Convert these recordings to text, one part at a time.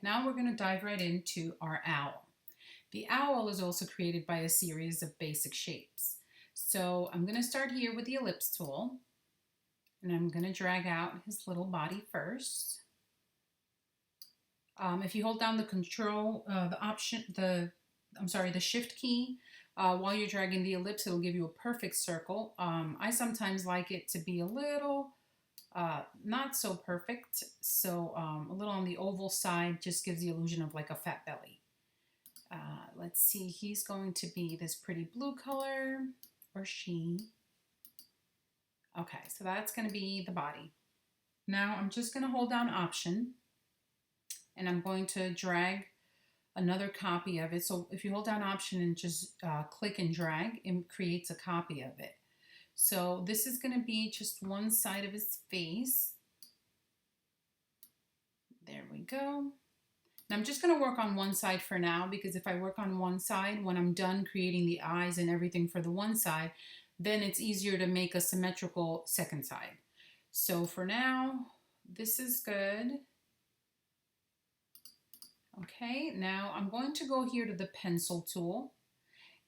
now we're going to dive right into our owl. The owl is also created by a series of basic shapes. So I'm going to start here with the ellipse tool, and I'm going to drag out his little body first. If you hold down the the shift key, while you're dragging the ellipse, it'll give you a perfect circle. I sometimes like it to be a little not so perfect, so a little on the oval side just gives the illusion of like a fat belly. Let's see, he's going to be this pretty blue color, or she. Okay, so that's going to be the body. Now I'm just going to hold down Option, and I'm going to drag another copy of it. So if you hold down Option and just click and drag, it creates a copy of it. So this is going to be just one side of his face. There we go. Now I'm just going to work on one side for now, because if I work on one side, when I'm done creating the eyes and everything for the one side, then it's easier to make a symmetrical second side. So for now, this is good. Okay, now I'm going to go here to the pencil tool,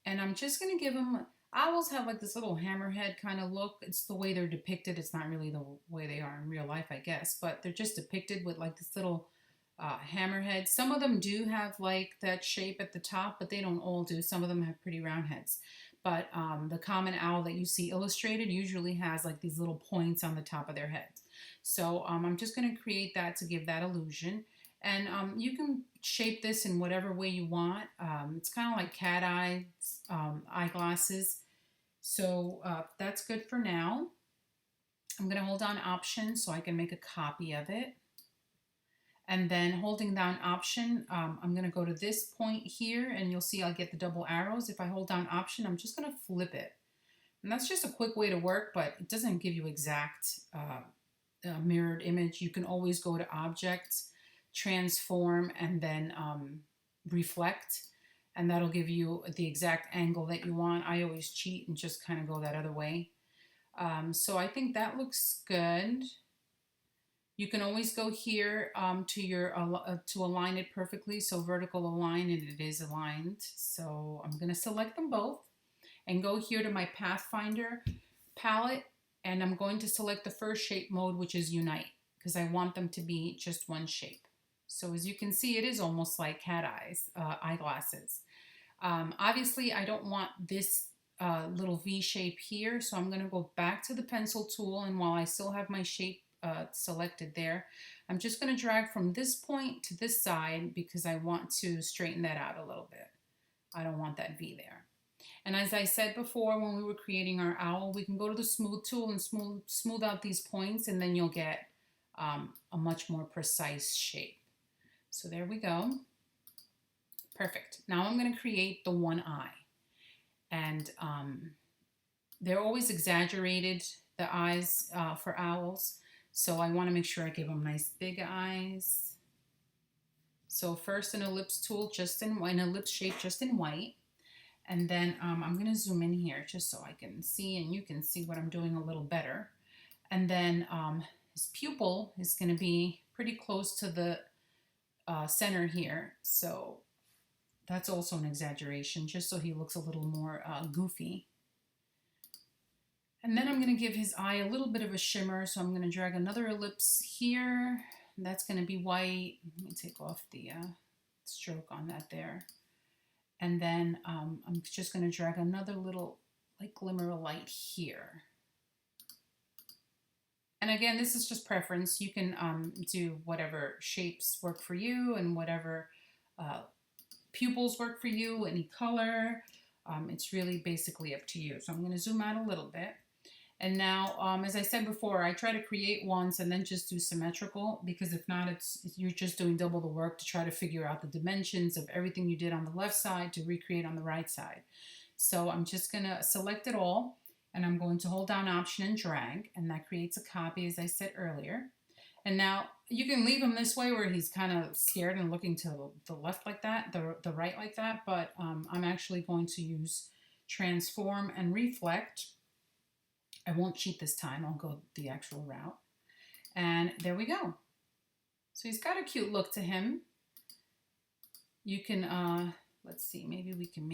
and I'm just going to give him, owls have like this little hammerhead kind of look. It's the way they're depicted. It's not really the way they are in real life, I guess, but they're just depicted with like this little hammerhead. Some of them do have like that shape at the top, but they don't all do. Some of them have pretty round heads. But the common owl that you see illustrated usually has like these little points on the top of their heads. So I'm just going to create that to give that illusion. And you can shape this in whatever way you want. It's kind of like cat eyes, eyeglasses. So that's good for now. I'm going to hold down Option so I can make a copy of it. And then holding down Option, I'm going to go to this point here, and you'll see I'll get the double arrows. If I hold down Option, I'm just going to flip it. And that's just a quick way to work, but it doesn't give you exact mirrored image. You can always go to Objects, Transform, and then Reflect, and that'll give you the exact angle that you want. I always cheat and just kind of go that other way. So I think that looks good. You can always go here to align it perfectly, so vertical align, and it is aligned. So I'm going to select them both and go here to my Pathfinder palette, and I'm going to select the first shape mode, which is Unite, because I want them to be just one shape. So as you can see, it is almost like cat eyes, eyeglasses. Obviously, I don't want this little V shape here, so I'm going to go back to the pencil tool, and while I still have my shape selected there, I'm just going to drag from this point to this side because I want to straighten that out a little bit. I don't want that V there. And as I said before, when we were creating our owl, we can go to the smooth tool and smooth out these points, and then you'll get a much more precise shape. So there we go. Perfect. Now I'm going to create the one eye. And they're always exaggerated, the eyes for owls. So I want to make sure I give them nice big eyes. So first an ellipse tool, an ellipse shape just in white. And then I'm going to zoom in here just so I can see, and you can see what I'm doing a little better. And then his pupil is going to be pretty close to the center here. So that's also an exaggeration, just so he looks a little more goofy. And then I'm going to give his eye a little bit of a shimmer, so I'm going to drag another ellipse here. That's going to be white. Let me take off the stroke on that there. And then I'm just going to drag another little like glimmer of light here. And again, this is just preference. You can do whatever shapes work for you, and whatever pupils work for you, any color. It's really basically up to you. So I'm going to zoom out a little bit. And now, as I said before, I try to create once and then just do symmetrical, because if not, you're just doing double the work to try to figure out the dimensions of everything you did on the left side to recreate on the right side. So I'm just going to select it all, and I'm going to hold down Option and drag, and that creates a copy, as I said earlier. And now you can leave him this way where he's kind of scared and looking to the left like that, the right like that, but I'm actually going to use Transform and Reflect. I won't cheat this time. I'll go the actual route. And there we go. So he's got a cute look to him. You can, let's see, maybe we can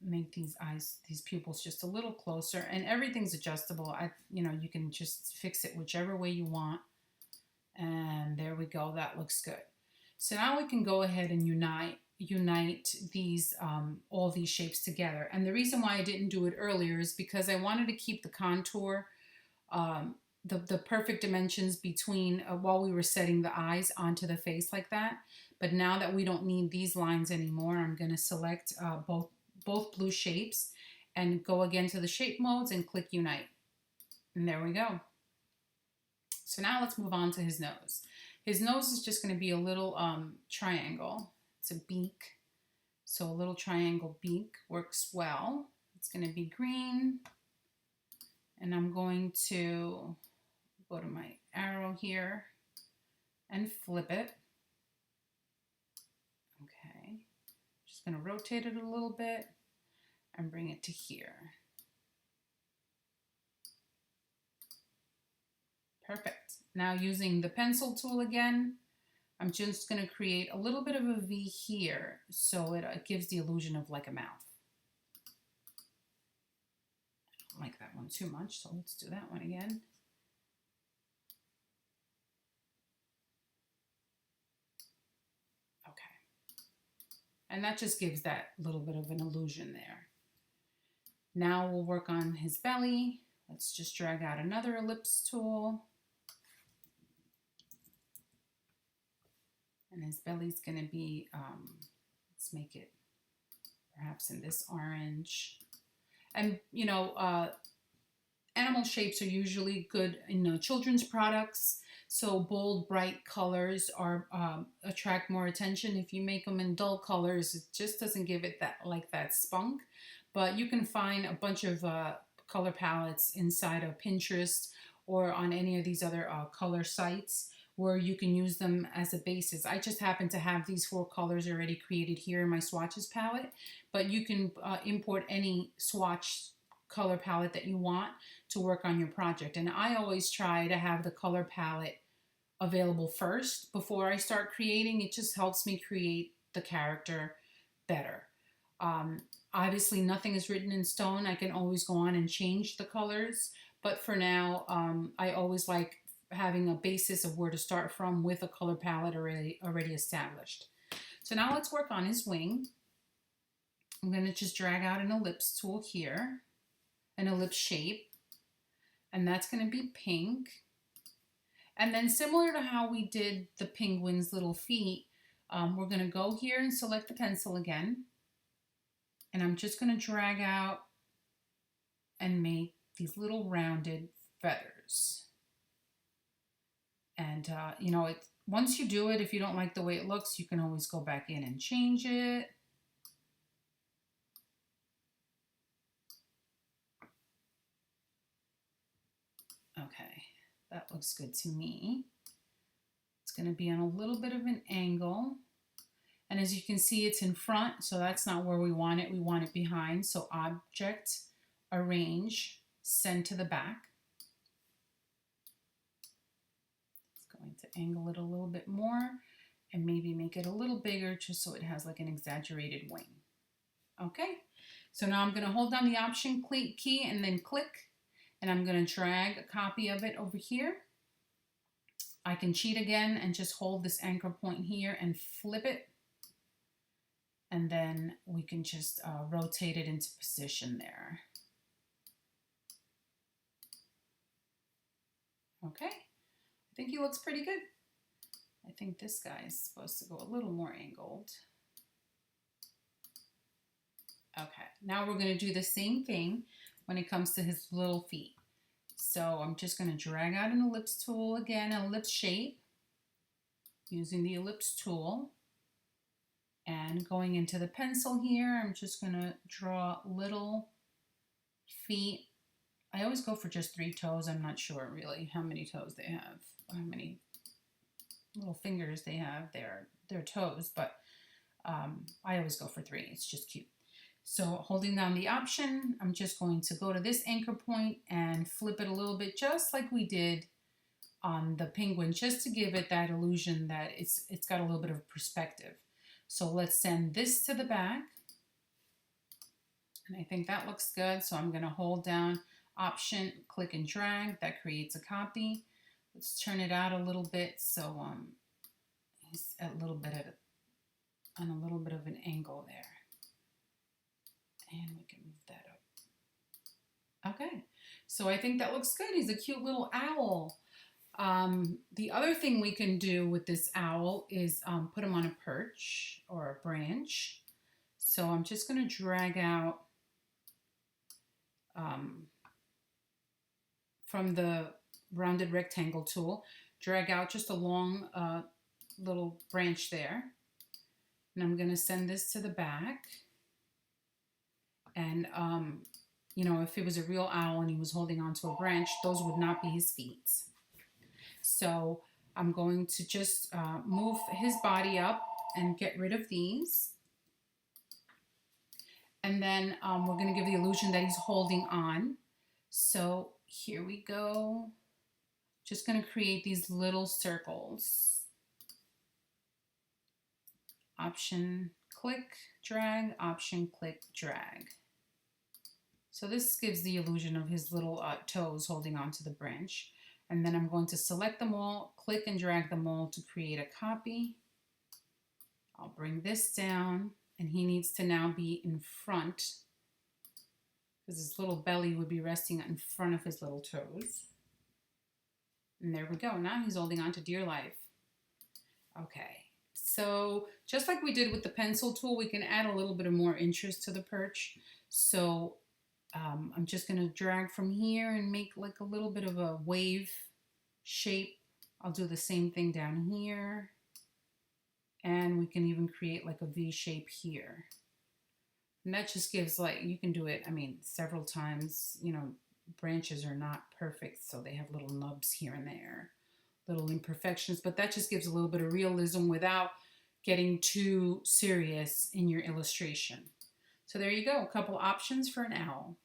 make these eyes, these pupils just a little closer, and everything's adjustable. You can just fix it whichever way you want. And there we go, that looks good. So now we can go ahead and unite these all these shapes together. And the reason why I didn't do it earlier is because I wanted to keep the contour, um, the perfect dimensions between while we were setting the eyes onto the face like that. But now that we don't need these lines anymore, I'm going to select both blue shapes and go again to the shape modes and click unite. And there we go. So now let's move on to his nose. His nose is just going to be a little triangle. It's a beak. So a little triangle beak works well. It's going to be green. And I'm going to go to my arrow here and flip it. Okay. Just going to rotate it a little bit and bring it to here. Perfect. Now using the pencil tool again, I'm just going to create a little bit of a V here so it gives the illusion of like a mouth. I don't like that one too much, so let's do that one again. Okay. And that just gives that little bit of an illusion there. Now we'll work on his belly. Let's just drag out another ellipse tool. And his belly's going to be, let's make it perhaps in this orange. And, animal shapes are usually good in children's products. So bold, bright colors attract more attention. If you make them in dull colors, it just doesn't give it that spunk. But you can find a bunch of color palettes inside of Pinterest or on any of these other color sites where you can use them as a basis. I just happen to have these 4 colors already created here in my swatches palette, but you can import any swatch color palette that you want to work on your project. And I always try to have the color palette available first before I start creating. It just helps me create the character better. Obviously, nothing is written in stone. I can always go on and change the colors, but for now, I always like having a basis of where to start from with a color palette already established. So now let's work on his wing. I'm going to just drag out an ellipse tool here, an ellipse shape, and that's going to be pink. And then similar to how we did the penguin's little feet, we're going to go here and select the pencil again. And I'm just going to drag out and make these little rounded feathers. And, once you do it, if you don't like the way it looks, you can always go back in and change it. Okay, that looks good to me. It's going to be on a little bit of an angle. And as you can see, it's in front, so that's not where we want it. We want it behind. So Object, Arrange, Send to the back. Going to angle it a little bit more and maybe make it a little bigger just so it has like an exaggerated wing. Okay, so now I'm going to hold down the Option key and then click, and I'm going to drag a copy of it over here. I can cheat again and just hold this anchor point here and flip it, and then we can just rotate it into position there. Okay. I think he looks pretty good. I think this guy is supposed to go a little more angled. Okay, now we're going to do the same thing when it comes to his little feet. So I'm just going to drag out an ellipse tool again, an ellipse shape, using the ellipse tool. And going into the pencil here, I'm just going to draw little feet. I always go for just 3 toes. I'm not sure really how many toes they have, how many little fingers they have, their toes, but I always go for 3. It's just cute. So holding down the Option, I'm just going to go to this anchor point and flip it a little bit, just like we did on the penguin, just to give it that illusion that it's got a little bit of perspective. So let's send this to the back. And I think that looks good. So I'm going to hold down Option, click and drag. That creates a copy. Let's turn it out a little bit so it's a little bit on a little bit of an angle there. And we can move that up. Okay, so I think that looks good. He's a cute little owl. The other thing we can do with this owl is put him on a perch or a branch. So I'm just going to drag out from the rounded rectangle tool, drag out just a long little branch there. And I'm going to send this to the back. And, you know, if it was a real owl and he was holding onto a branch, those would not be his feet. So I'm going to just move his body up and get rid of these. And then we're going to give the illusion that he's holding on. So here we go. Just going to create these little circles. Option, click, drag, option, click, drag. So this gives the illusion of his little toes holding onto the branch. And then I'm going to select them all, click and drag them all to create a copy. I'll bring this down, and he needs to now be in front because his little belly would be resting in front of his little toes. And there we go. Now he's holding on to dear life. Okay. So just like we did with the pencil tool, we can add a little bit of more interest to the perch. So I'm just going to drag from here and make like a little bit of a wave shape. I'll do the same thing down here. And we can even create like a V shape here. And that just gives, like, you can do it, I mean, several times. You know, branches are not perfect, so they have little nubs here and there, little imperfections, but that just gives a little bit of realism without getting too serious in your illustration. So there you go, a couple options for an owl.